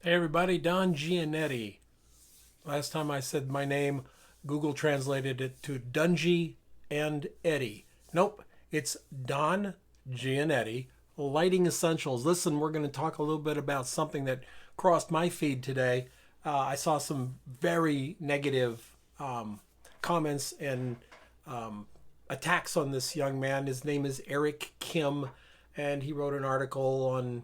Hey everybody, Don Gianetti. Last time I said my name, Google translated it to Dungy and Eddie. Nope, it's Don Gianetti, Lighting Essentials. Listen, we're going to talk a little bit about something that crossed my feed today. I saw some very negative comments and attacks on this young man. His name is Eric Kim, and he wrote an article on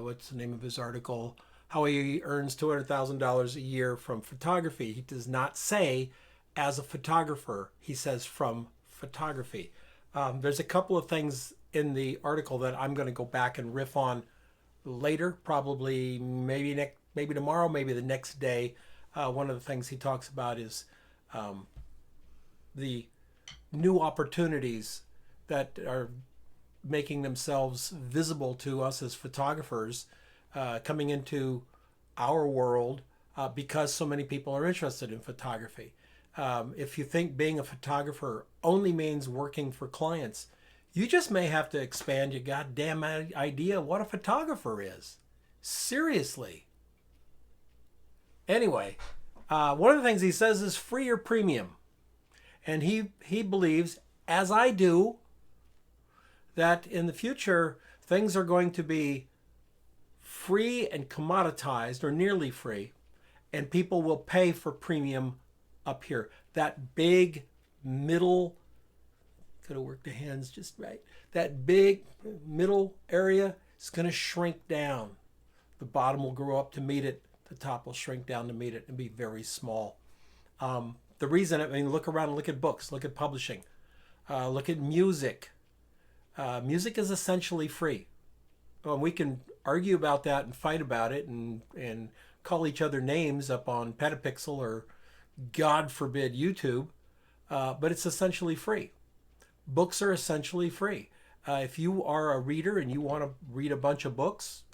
what's the name of his article? How he earns $200,000 a year from photography. He does not say as a photographer, he says from photography. There's a couple of things in the article that I'm going to go back and riff on later, probably maybe tomorrow, maybe the next day. One of the things he talks about is the new opportunities that are making themselves visible to us as photographers coming into our world because so many people are interested in photography. If you think being a photographer only means working for clients, you just may have to expand your goddamn idea of what a photographer is. Seriously. Anyway, one of the things he says is free or premium. And he believes, as I do, that in the future things are going to be free and commoditized or nearly free, and people will pay for premium up here. That big middle, gotta work the hands just right. That big middle area is going to shrink down. The bottom will grow up to meet it. The top will shrink down to meet it and be very small. The reason, I mean, look around and look at books, look at publishing, look at music. Music is essentially free. We can argue about that and fight about it and call each other names up on Petapixel or, God forbid, YouTube, but it's essentially free. Books are essentially free. If you are a reader and you want to read a bunch of books,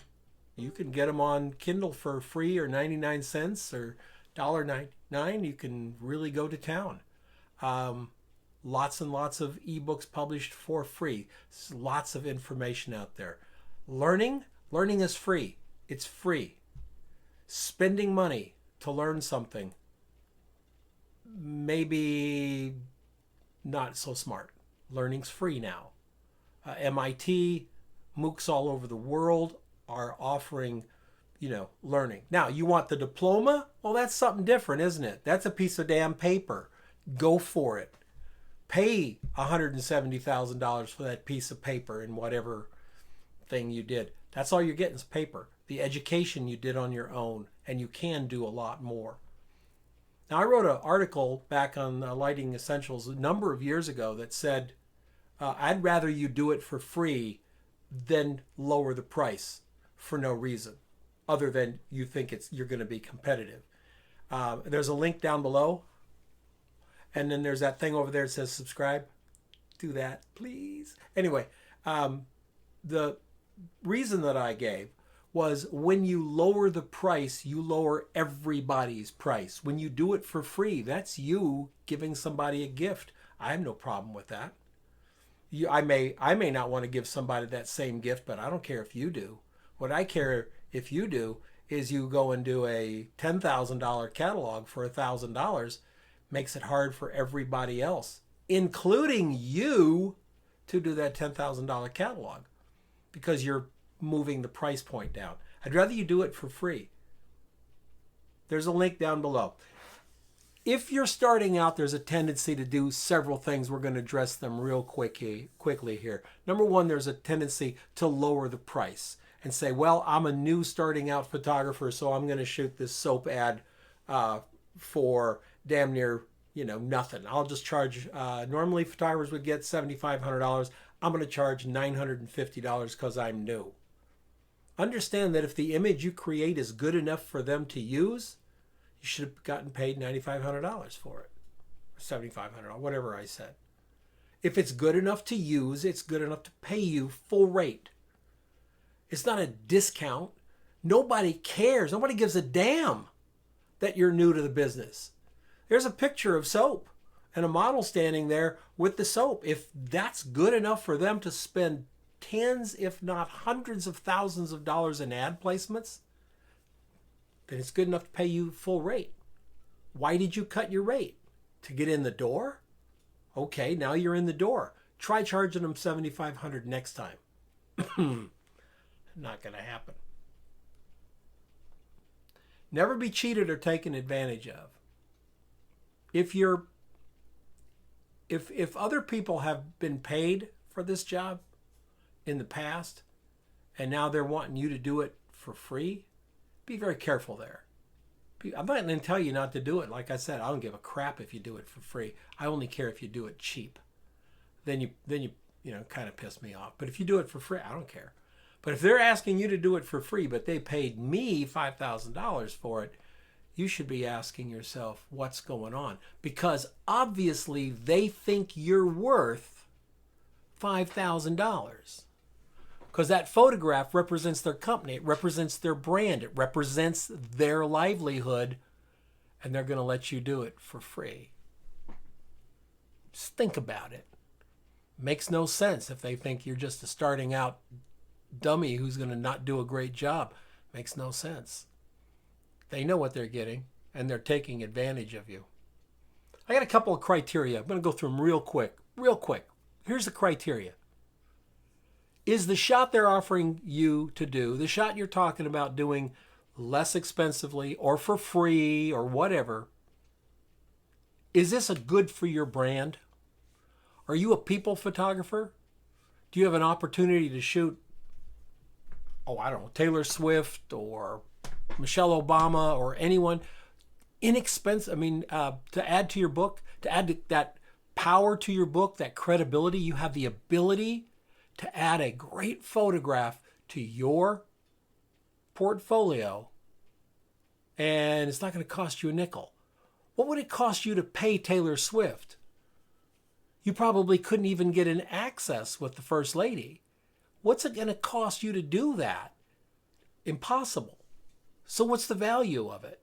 you can get them on Kindle for free or 99 cents or $1.99. You can really go to town. Lots and lots of ebooks published for free. There's lots of information out there. Learning is free. It's free. Spending money to learn something, maybe not so smart. Learning's free now. MIT, MOOCs all over the world are offering, learning. Now, you want the diploma? Well, that's something different, isn't it? That's a piece of damn paper. Go for it. Pay $170,000 for that piece of paper in whatever thing you did. That's all you're getting is paper. The education you did on your own, and you can do a lot more. Now, I wrote an article back on Lighting Essentials a number of years ago that said, I'd rather you do it for free than lower the price for no reason, other than you think you're going to be competitive. There's a link down below. And then there's that thing over there that says subscribe. Do that, please. Anyway, the reason that I gave was when you lower the price, you lower everybody's price. When you do it for free, that's you giving somebody a gift. I have no problem with that. I may not want to give somebody that same gift, but I don't care if you do. What I care if you do is you go and do a $10,000 catalog for $1,000. Makes it hard for everybody else, including you, to do that $10,000 catalog because you're moving the price point down. I'd rather you do it for free. There's a link down below. If you're starting out, there's a tendency to do several things. We're going to address them real quickly here. Number one, there's a tendency to lower the price and say, well, I'm a new starting out photographer, so I'm going to shoot this soap ad for damn near, nothing. I'll just charge, normally photographers would get $7,500. I'm going to charge $950 because I'm new. Understand that if the image you create is good enough for them to use, you should have gotten paid $9,500 for it. Or $7,500, whatever I said. If it's good enough to use, it's good enough to pay you full rate. It's not a discount. Nobody cares. Nobody gives a damn that you're new to the business. There's a picture of soap and a model standing there with the soap. If that's good enough for them to spend tens, if not hundreds of thousands of dollars in ad placements, then it's good enough to pay you full rate. Why did you cut your rate? To get in the door? Okay, now you're in the door. Try charging them $7,500 next time. Not going to happen. Never be cheated or taken advantage of. If other people have been paid for this job in the past and now they're wanting you to do it for free, be very careful there. I'm not going to tell you not to do it. Like I said, I don't give a crap if you do it for free. I only care if you do it cheap. Then you kind of piss me off. But if you do it for free, I don't care. But if they're asking you to do it for free, but they paid me $5,000 for it, you should be asking yourself, what's going on? Because obviously they think you're worth $5,000. Because that photograph represents their company. It represents their brand. It represents their livelihood. And they're going to let you do it for free. Just think about it. Makes no sense if they think you're just a starting out dummy who's going to not do a great job. Makes no sense. They know what they're getting, and they're taking advantage of you. I got a couple of criteria. I'm going to go through them real quick. Real quick. Here's the criteria. Is the shot they're offering you to do, the shot you're talking about doing less expensively or for free or whatever, is this a good for your brand? Are you a people photographer? Do you have an opportunity to shoot, I don't know, Taylor Swift or Michelle Obama or anyone? Inexpensive, to add to your book, to add that power to your book, that credibility, you have the ability to add a great photograph to your portfolio, and it's not going to cost you a nickel. What would it cost you to pay Taylor Swift? You probably couldn't even get an access with the First Lady. What's it going to cost you to do that? Impossible. So what's the value of it?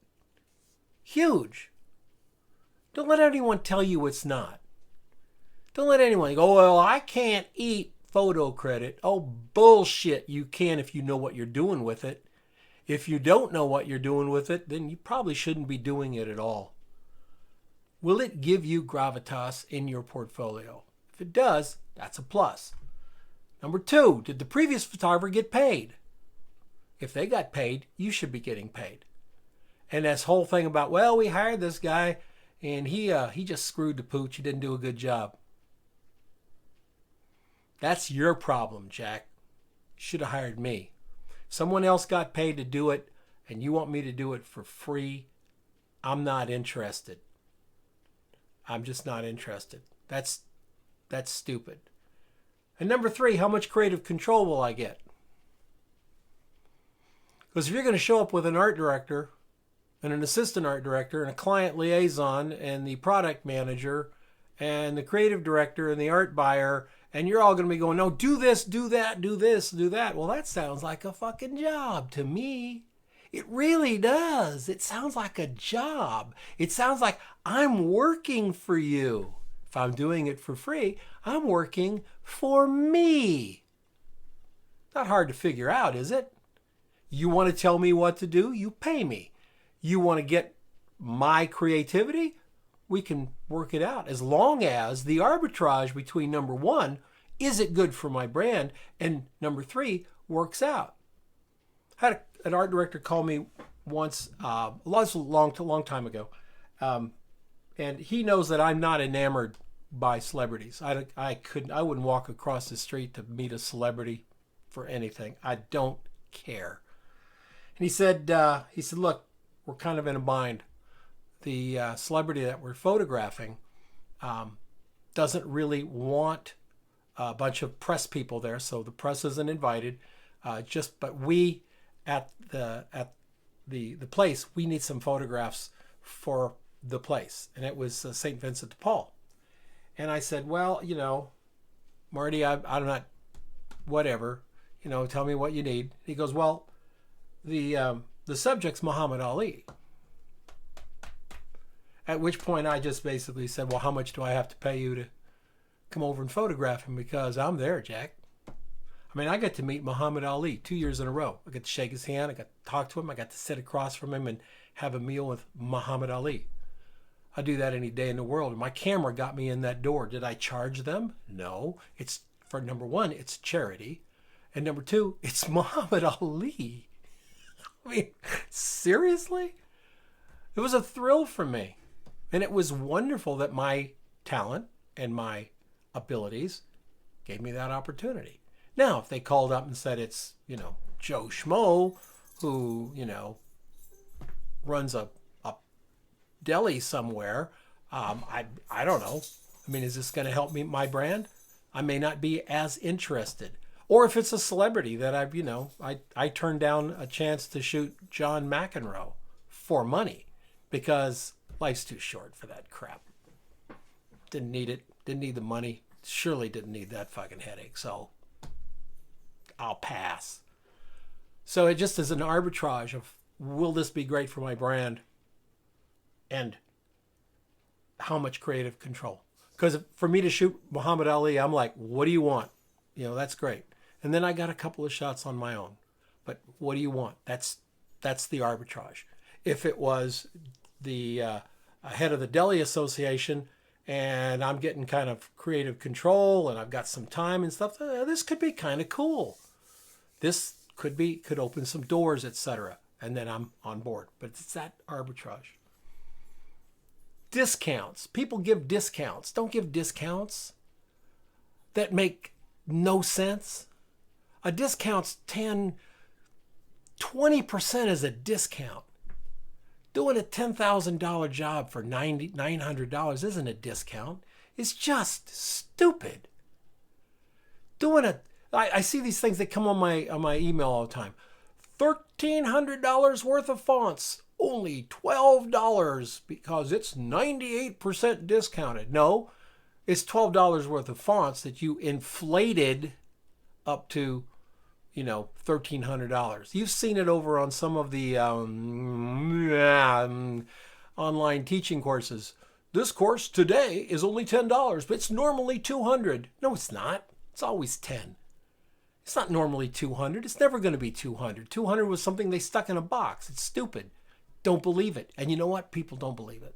Huge. Don't let anyone tell you it's not. Don't let anyone go, well, I can't eat photo credit. Oh, bullshit. You can if you know what you're doing with it. If you don't know what you're doing with it, then you probably shouldn't be doing it at all. Will it give you gravitas in your portfolio? If it does, that's a plus. Number 2, did the previous photographer get paid? If they got paid, you should be getting paid. And this whole thing about, well, we hired this guy and he just screwed the pooch. He didn't do a good job. That's your problem, Jack. You should have hired me. Someone else got paid to do it and you want me to do it for free. I'm not interested. I'm just not interested. That's stupid. And number 3, how much creative control will I get? Because if you're going to show up with an art director and an assistant art director and a client liaison and the product manager and the creative director and the art buyer, and you're all going to be going, no, do this, do that, do this, do that. Well, that sounds like a fucking job to me. It really does. It sounds like a job. It sounds like I'm working for you. If I'm doing it for free, I'm working for me. Not hard to figure out, is it? You want to tell me what to do? You pay me. You want to get my creativity? We can work it out as long as the arbitrage between number 1, is it good for my brand, and number 3, works out. I had an art director call me once, a long time ago, and he knows that I'm not enamored by celebrities. I wouldn't walk across the street to meet a celebrity for anything. I don't care. And he said, look, we're kind of in a bind. The celebrity that we're photographing doesn't really want a bunch of press people there, so the press isn't invited. But we at the place, we need some photographs for the place, and it was St. Vincent de Paul. And I said, well, Marty, I'm not, whatever, tell me what you need. He goes, well, the subject's Muhammad Ali. At which point I just basically said, well, how much do I have to pay you to come over and photograph him? Because I'm there, Jack. I mean, I got to meet Muhammad Ali 2 years in a row. I got to shake his hand. I got to talk to him. I got to sit across from him and have a meal with Muhammad Ali. I'd do that any day in the world. My camera got me in that door. Did I charge them? No. It's, for number one, it's charity. And number two, it's Muhammad Ali. I mean, seriously? It was a thrill for me. And it was wonderful that my talent and my abilities gave me that opportunity. Now, if they called up and said it's, Joe Schmo who, runs a deli somewhere, I don't know. I mean, is this going to help me, my brand? I may not be as interested. Or if it's a celebrity that I turned down a chance to shoot John McEnroe for money because life's too short for that crap. Didn't need it. Didn't need the money. Surely didn't need that fucking headache. So I'll pass. So it just is an arbitrage of, will this be great for my brand? And how much creative control? Because for me to shoot Muhammad Ali, I'm like, what do you want? That's great. And then I got a couple of shots on my own. But what do you want? That's the arbitrage. If it was the head of the Deli Association and I'm getting kind of creative control and I've got some time and stuff, this could be kind of cool. This could open some doors, etc. And then I'm on board. But it's that arbitrage. Discounts. People give discounts. Don't give discounts that make no sense. A discount's 10, 20% is a discount. Doing a $10,000 job for $900 isn't a discount. It's just stupid. I see these things that come on my email all the time. $1,300 worth of fonts, only $12 because it's 98% discounted. No, it's $12 worth of fonts that you inflated up to, $1,300. You've seen it over on some of the online teaching courses. This course today is only $10, but it's normally $200. No, it's not. It's always $10. It's not normally $200. It's never going to be $200. $200 was something they stuck in a box. It's stupid. Don't believe it. And you know what? People don't believe it.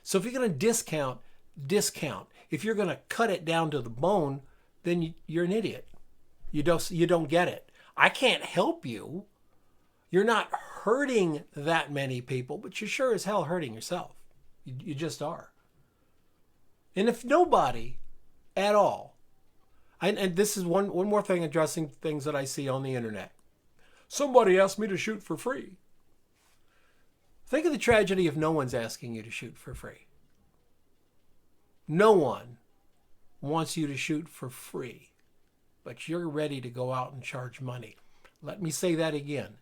So if you're going to discount. If you're going to cut it down to the bone, then you're an idiot. You don't get it. I can't help you. You're not hurting that many people, but you're sure as hell hurting yourself. You just are. And if nobody at all, and this is one more thing addressing things that I see on the internet. Somebody asked me to shoot for free. Think of the tragedy if no one's asking you to shoot for free. No one wants you to shoot for free, but you're ready to go out and charge money. Let me say that again.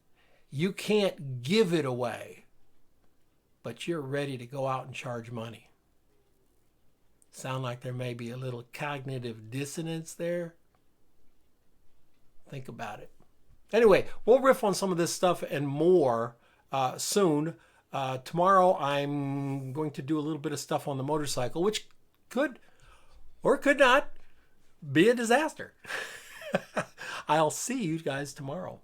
You can't give it away, but you're ready to go out and charge money. Sound like there may be a little cognitive dissonance there? Think about it. Anyway, we'll riff on some of this stuff and more soon. Tomorrow I'm going to do a little bit of stuff on the motorcycle, which could or could not be a disaster. I'll see you guys tomorrow.